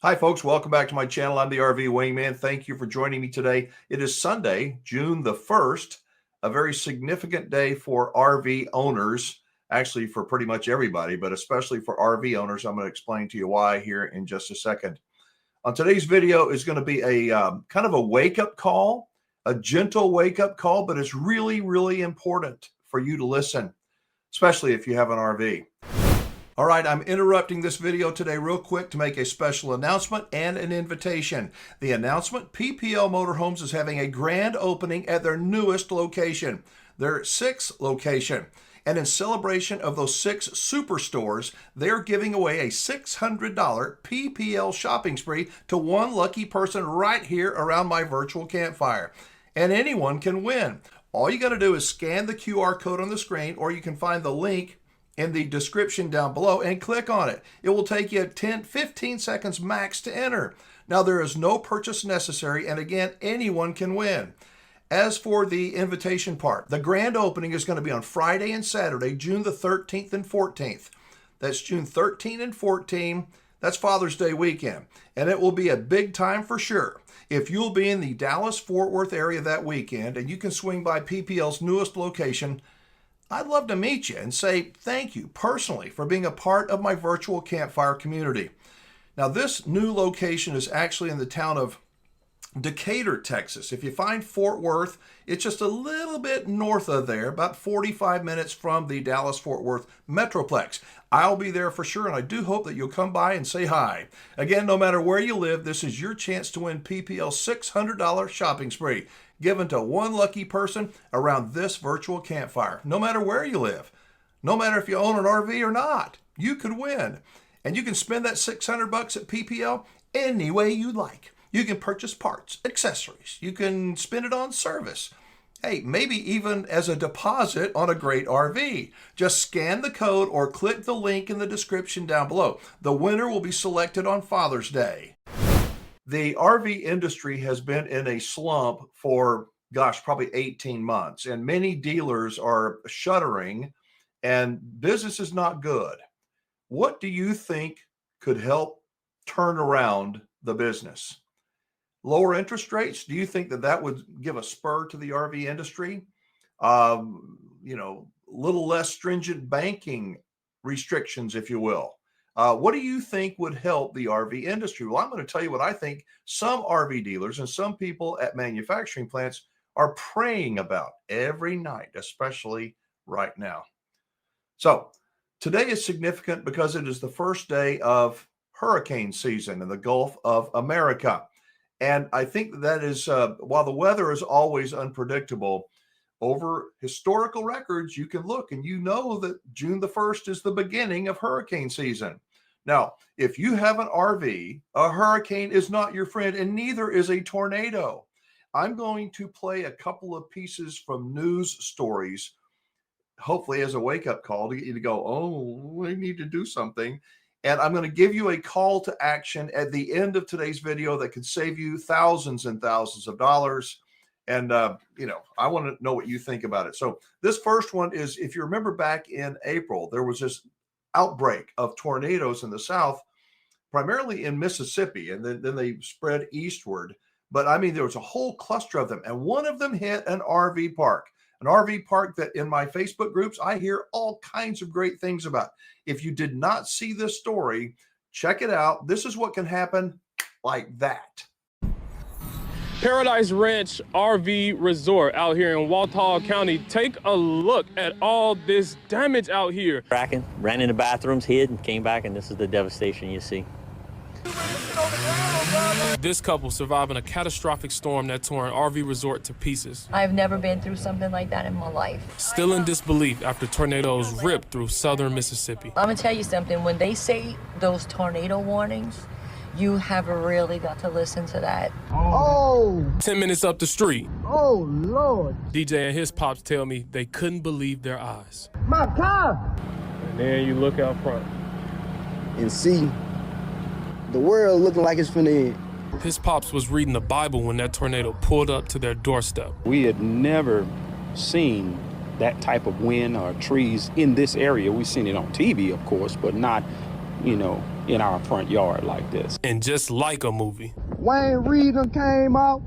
Hi, folks. Welcome back to my channel. I'm the RV Wingman. Thank you for joining me today. It is Sunday, June the 1st, a very significant day for RV owners, actually for pretty much everybody, but especially for RV owners. I'm going to explain to you why here in just a second. On today's video is going to be a kind of a wake-up call, a gentle wake-up call, but it's really, really important for you to listen, especially if you have an RV. All right, I'm interrupting this video today real quick to make a special announcement and an invitation. The announcement, PPL Motor Homes is having a grand opening at their newest location, their 6th location. And in celebration of those 6 superstores, they're giving away a $600 PPL shopping spree to one lucky person right here around my virtual campfire. And anyone can win. All you got to do is scan the QR code on the screen, or you can find the link in the description down below and click on it. It will take you 10-15 seconds max to enter. Now, there is no purchase necessary, and again, anyone can win. As for the invitation part, the grand opening is going to be on Friday and Saturday, June the 13th and 14th. That's June 13 and 14. That's Father's Day weekend, and it will be a big time for sure. If you'll be in the Dallas-Fort Worth area that weekend and you can swing by PPL's newest location, I'd love to meet you and say thank you personally for being a part of my virtual campfire community. Now, this new location is actually in the town of Decatur, Texas. If you find Fort Worth, it's just a little bit north of there, about 45 minutes from the Dallas-Fort Worth Metroplex. I'll be there for sure, and I do hope that you'll come by and say hi. Again, no matter where you live, this is your chance to win PPL's $600 shopping spree, given to one lucky person around this virtual campfire. No matter where you live, no matter if you own an RV or not, you could win. And you can spend that $600 at PPL any way you like. You can purchase parts, accessories. You can spend it on service. Hey, maybe even as a deposit on a great RV. Just scan the code or click the link in the description down below. The winner will be selected on Father's Day. The RV industry has been in a slump for, gosh, probably 18 months, and many dealers are shuttering, and business is not good. What do you think could help turn around the business? Lower interest rates? Do you think that that would give a spur to the RV industry? A little less stringent banking restrictions, if you will. What do you think would help the RV industry? Well, I'm going to tell you what I think some RV dealers and some people at manufacturing plants are praying about every night, especially right now. So today is significant because it is the first day of hurricane season in the Gulf of America. And I think that is, while the weather is always unpredictable, over historical records, you can look and you know that June the 1st is the beginning of hurricane season. Now, if you have an RV, a hurricane is not your friend, and neither is a tornado. I'm going to play a couple of pieces from news stories, hopefully as a wake-up call to get you to go, oh, we need to do something. And I'm going to give you a call to action at the end of today's video that could save you thousands and thousands of dollars. And, I want to know what you think about it. So this first one is, if you remember back in April, there was this outbreak of tornadoes in the South, primarily in Mississippi, and then they spread eastward. But I mean, there was a whole cluster of them, and one of them hit an RV park. An RV park that in my Facebook groups, I hear all kinds of great things about. If you did not see this story, check it out. This is what can happen like that. Paradise Ranch RV Resort out here in Walthall County. Take a look at all this damage out here. Cracking, ran in the bathrooms, hid, and came back, and this is the devastation you see. This couple surviving a catastrophic storm that tore an RV resort to pieces. I've never been through something like that in my life. Still in disbelief after tornadoes ripped through southern Mississippi. I'm gonna tell you something, when they say those tornado warnings, you have really got to listen to that. Oh! 10 minutes up the street. Oh, Lord. DJ and his pops tell me they couldn't believe their eyes. My car! And then you look out front and see the world looking like it's finna end. His pops was reading the Bible when that tornado pulled up to their doorstep. We had never seen that type of wind or trees in this area. We've seen it on TV, of course, but not in our front yard like this. And just like a movie. Wayne Reed done came out.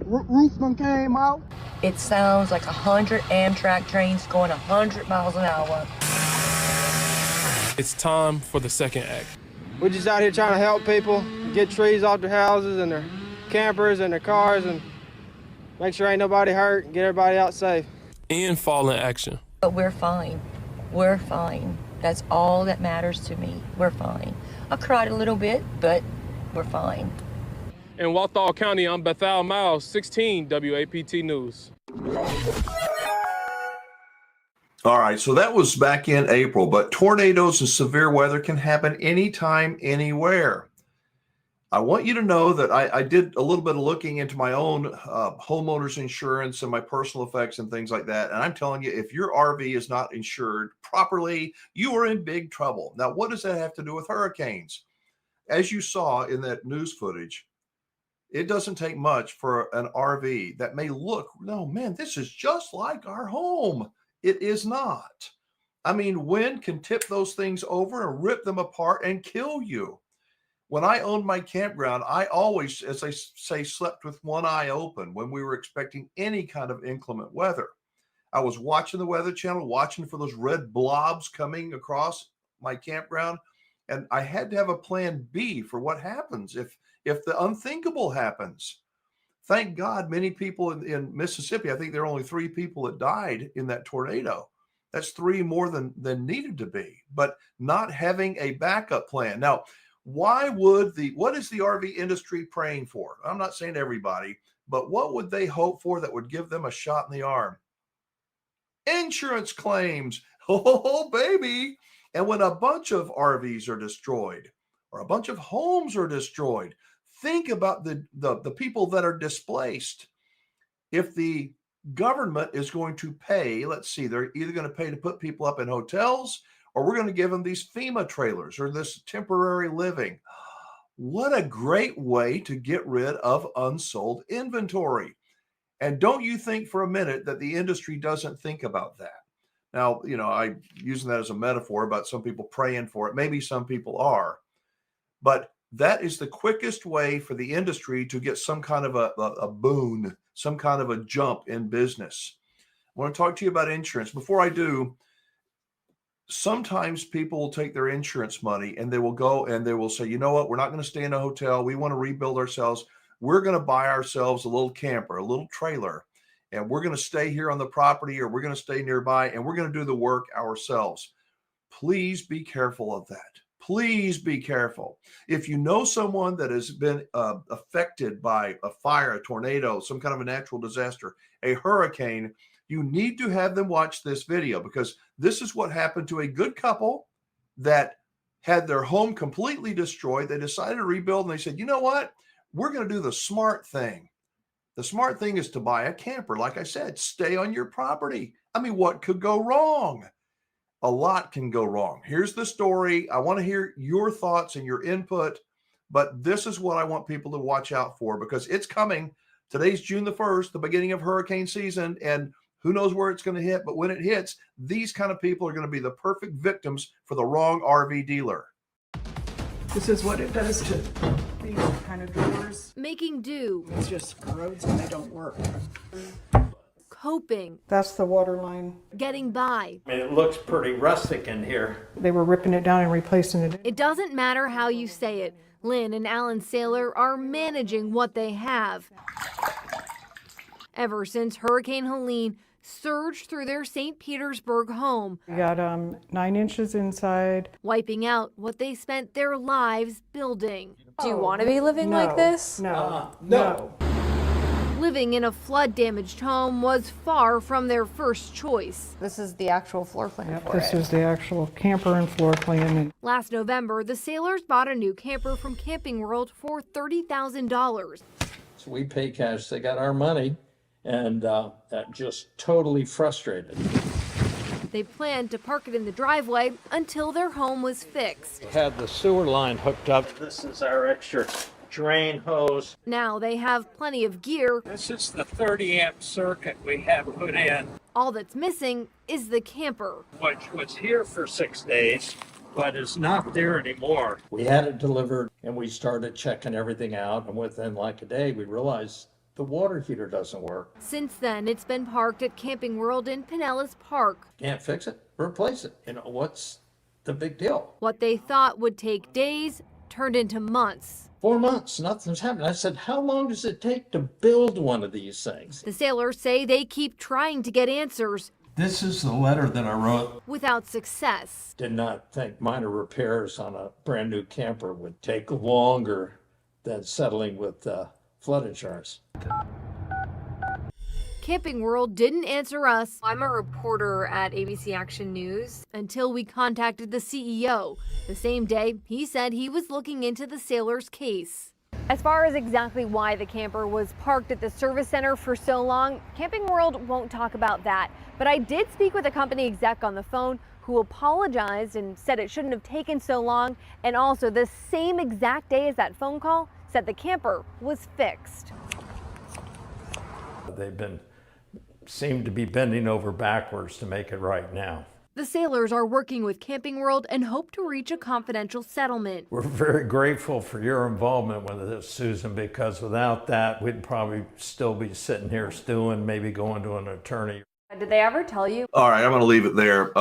Roof done came out. It sounds like 100 Amtrak trains going 100 miles an hour. It's time for the second act. We're just out here trying to help people get trees off their houses and their campers and their cars and make sure ain't nobody hurt and get everybody out safe. And fall in action. But we're fine. We're fine. That's all that matters to me. We're fine. I cried a little bit, but we're fine. In Walthall County, I'm Bethel Miles, 16 WAPT News. All right, so that was back in April, but tornadoes and severe weather can happen anytime, anywhere. I want you to know that I did a little bit of looking into my own homeowner's insurance and my personal effects and things like that. And I'm telling you, if your RV is not insured properly, you are in big trouble. Now, what does that have to do with hurricanes? As you saw in that news footage, it doesn't take much for an RV that may look, no, man, this is just like our home. It is not. I mean, wind can tip those things over and rip them apart and kill you. When I owned my campground, I always, as I say, slept with one eye open when we were expecting any kind of inclement weather. I was watching the Weather Channel, watching for those red blobs coming across my campground, and I had to have a plan B for what happens if the unthinkable happens. Thank God many people in Mississippi, I think there are only 3 people that died in that tornado. That's 3 more than needed to be, but not having a backup plan. Now, what is the RV industry praying for? I'm not saying everybody, but what would they hope for that would give them a shot in the arm? Insurance claims. Oh, baby. And when a bunch of RVs are destroyed or a bunch of homes are destroyed, think about the people that are displaced. If the government is going to pay, let's see, they're either going to pay to put people up in hotels or we're going to give them these FEMA trailers or this temporary living. What a great way to get rid of unsold inventory. And don't you think for a minute that the industry doesn't think about that? Now, I'm using that as a metaphor about some people praying for it. Maybe some people are, but that is the quickest way for the industry to get some kind of a boon, some kind of a jump in business. I want to talk to you about insurance. Before I do, sometimes people will take their insurance money and they will go and they will say, you know what, we're not going to stay in a hotel. We want to rebuild ourselves. We're going to buy ourselves a little camper, a little trailer, and we're going to stay here on the property or we're going to stay nearby and we're going to do the work ourselves. Please be careful of that. Please be careful. If you know someone that has been affected by a fire, a tornado, some kind of a natural disaster, a hurricane, you need to have them watch this video because this is what happened to a good couple that had their home completely destroyed. They decided to rebuild and they said, you know what? We're going to do the smart thing. The smart thing is to buy a camper. Like I said, stay on your property. I mean, what could go wrong? A lot can go wrong. Here's the story. I want to hear your thoughts and your input, but this is what I want people to watch out for because it's coming. Today's June the 1st, the beginning of hurricane season, and who knows where it's going to hit, but when it hits, these kind of people are going to be the perfect victims for the wrong RV dealer. This is what it does to these kind of doors. Making do. It's just roads and they don't work. Coping. That's the water line. Getting by. It looks pretty rustic in here. They were ripping it down and replacing it. It doesn't matter how you say it. Lynn and Alan Saylor are managing what they have. Ever since Hurricane Helene surged through their St. Petersburg home. We got 9 inches inside. Wiping out what they spent their lives building. Do you want to be living like this? No. Living in a flood-damaged home was far from their first choice. This is the actual floor plan for This it. is the actual camper and floor plan. Last November, the Saylors bought a new camper from Camping World for $30,000. So we pay cash, they got our money, and that just totally frustrated. They planned to park it in the driveway until their home was fixed. We had the sewer line hooked up. This is our extra drain hose. Now they have plenty of gear. This is the 30-amp circuit we have put in, All that's missing is the camper. which was here for 6 days. but it's not there anymore. We had it delivered and we started checking everything out. And within like a day, we realized the water heater doesn't work. Since then, it's been parked at Camping World in Pinellas Park. Can't fix it, replace it. You know, what's the big deal? What they thought would take days turned into months. 4 months, nothing's happened. I said, how long does it take to build one of these things? The sailors say they keep trying to get answers. This is the letter that I wrote. Without success. Did not think minor repairs on a brand new camper would take longer than settling with flood insurance. Camping World didn't answer us. I'm a reporter at ABC Action News until we contacted the CEO. The same day, he said he was looking into the sailor's case. As far as exactly why the camper was parked at the service center for so long, Camping World won't talk about that. But I did speak with a company exec on the phone who apologized and said it shouldn't have taken so long. And also the same exact day as that phone call, said the camper was fixed. They've seem to be bending over backwards to make it right now. The sailors are working with Camping World and hope to reach a confidential settlement. We're very grateful for your involvement with this, Susan, because without that, we'd probably still be sitting here stewing, maybe going to an attorney. Did they ever tell you? All right, I'm going to leave it there.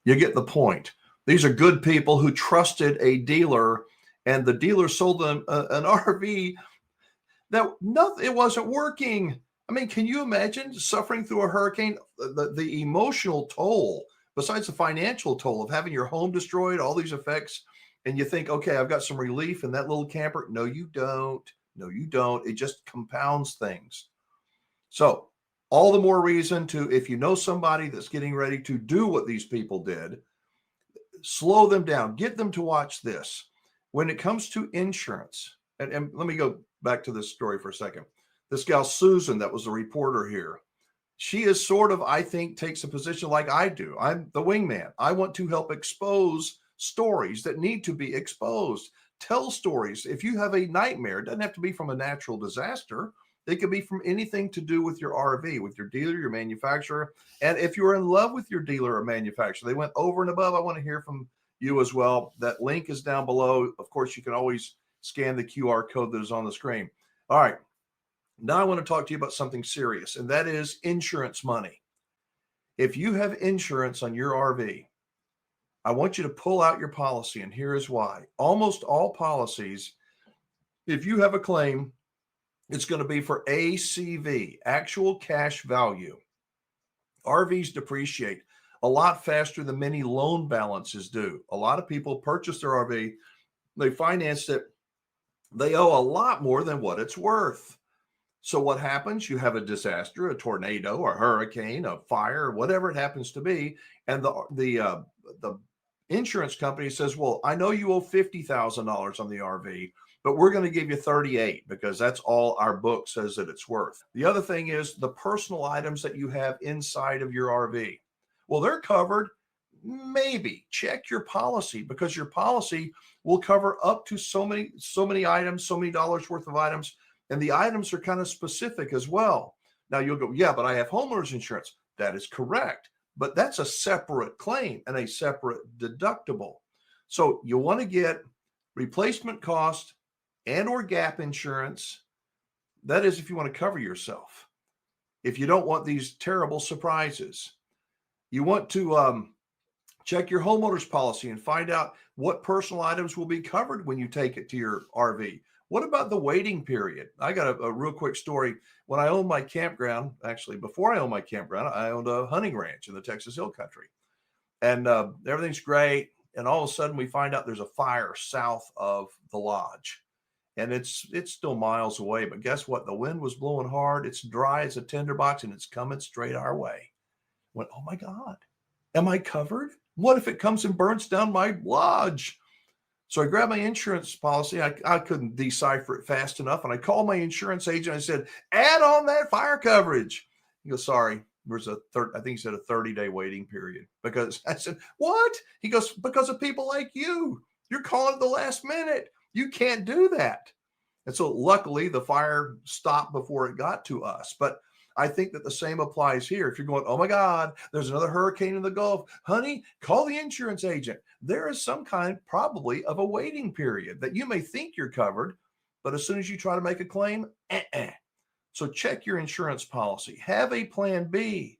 You get the point. These are good people who trusted a dealer, and the dealer sold them an RV that it wasn't working. I mean, can you imagine suffering through a hurricane? The emotional toll, besides the financial toll of having your home destroyed, all these effects, and you think, okay, I've got some relief in that little camper. No, you don't. No, you don't. It just compounds things. So all the more reason to, if you know somebody that's getting ready to do what these people did, slow them down. Get them to watch this. When it comes to insurance, and let me go back to this story for a second. This gal, Susan, that was the reporter here, she is sort of, I think, takes a position like I do. I'm the wingman. I want to help expose stories that need to be exposed. Tell stories. If you have a nightmare, it doesn't have to be from a natural disaster. It could be from anything to do with your RV, with your dealer, your manufacturer. And if you're in love with your dealer or manufacturer, they went over and above, I want to hear from you as well. That link is down below. Of course, you can always scan the QR code that is on the screen. All right. Now I want to talk to you about something serious, and that is insurance money. If you have insurance on your RV, I want you to pull out your policy, and here is why. Almost all policies, if you have a claim, it's going to be for ACV, actual cash value. RVs depreciate a lot faster than many loan balances do. A lot of people purchase their RV, they finance it, they owe a lot more than what it's worth. So what happens? You have a disaster, a tornado, a hurricane, a fire, whatever it happens to be, and the insurance company says, "Well, I know you owe $50,000 on the RV, but we're going to give you 38 because that's all our book says that it's worth." The other thing is the personal items that you have inside of your RV. Well, they're covered. Maybe check your policy, because your policy will cover up to so many items, so many dollars worth of items. And the items are kind of specific as well. Now you'll go, yeah, but I have homeowners insurance. That is correct. But that's a separate claim and a separate deductible. So you want to get replacement cost and or gap insurance. That is if you want to cover yourself. If you don't want these terrible surprises. You want to check your homeowner's policy and find out what personal items will be covered when you take it to your RV. What about the waiting period? I got a real quick story. When I owned my campground, actually, before I owned my campground, I owned a hunting ranch in the Texas Hill Country. And everything's great. And all of a sudden, we find out there's a fire south of the lodge. And it's still miles away. But guess what? The wind was blowing hard. It's dry as a tinderbox, and it's coming straight our way. Went, oh, my God. Am I covered? What if it comes and burns down my lodge? So I grabbed my insurance policy. I couldn't decipher it fast enough. And I called my insurance agent. I said, add on that fire coverage. He goes, sorry, there's I think he said a 30-day waiting period. Because I said, what? He goes, because of people like you. You're calling at the last minute. You can't do that. And so luckily the fire stopped before it got to us. But I think that the same applies here. If you're going, oh my God, there's another hurricane in the Gulf, honey, call the insurance agent. There is some kind probably of a waiting period that you may think you're covered, but as soon as you try to make a claim, So check your insurance policy. Have a plan B.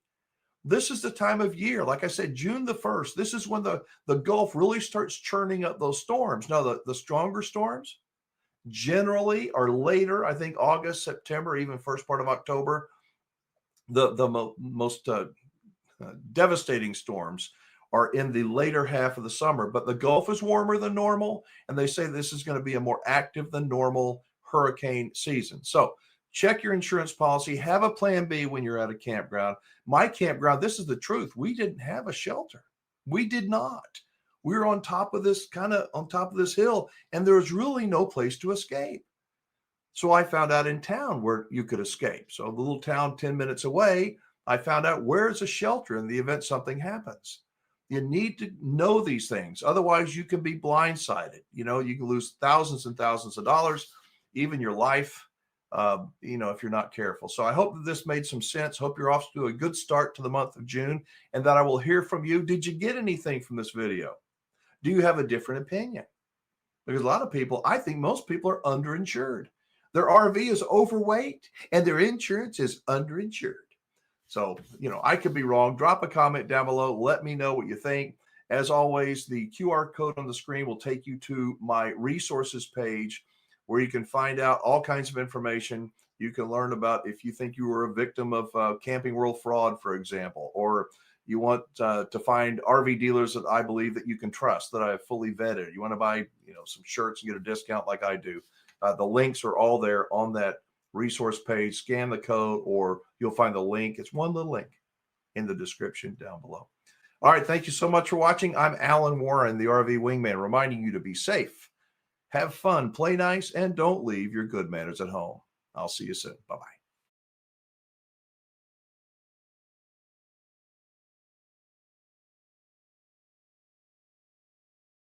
This is the time of year, like I said, June the 1st. This is when the Gulf really starts churning up those storms. Now, the stronger storms generally are later, I think August, September, even first part of October. The most devastating storms are in the later half of the summer, but the Gulf is warmer than normal, and they say this is going to be a more active than normal hurricane season. So check your insurance policy. Have a plan B when you're at a campground. My campground, this is the truth. We didn't have a shelter. We did not. We were on top of this hill, and there was really no place to escape. So I found out in town where you could escape. So the little town 10 minutes away, I found out where's a shelter in the event something happens. You need to know these things. Otherwise, you can be blindsided. You can lose thousands and thousands of dollars, even your life, if you're not careful. So I hope that this made some sense. Hope you're off to a good start to the month of June, and that I will hear from you. Did you get anything from this video? Do you have a different opinion? Because a lot of people, I think most people are underinsured. Their RV is overweight and their insurance is underinsured. So, I could be wrong. Drop a comment down below. Let me know what you think. As always, the QR code on the screen will take you to my resources page where you can find out all kinds of information. You can learn about if you think you were a victim of Camping World fraud, for example, or you want to find RV dealers that I believe that you can trust, that I have fully vetted. You want to buy, some shirts and get a discount like I do. The links are all there on that resource page. Scan the code, or you'll find the link. It's one little link in the description down below. All right. Thank you so much for watching. I'm Alan Warren, the RV Wingman, reminding you to be safe, have fun, play nice, and don't leave your good manners at home. I'll see you soon. Bye-bye.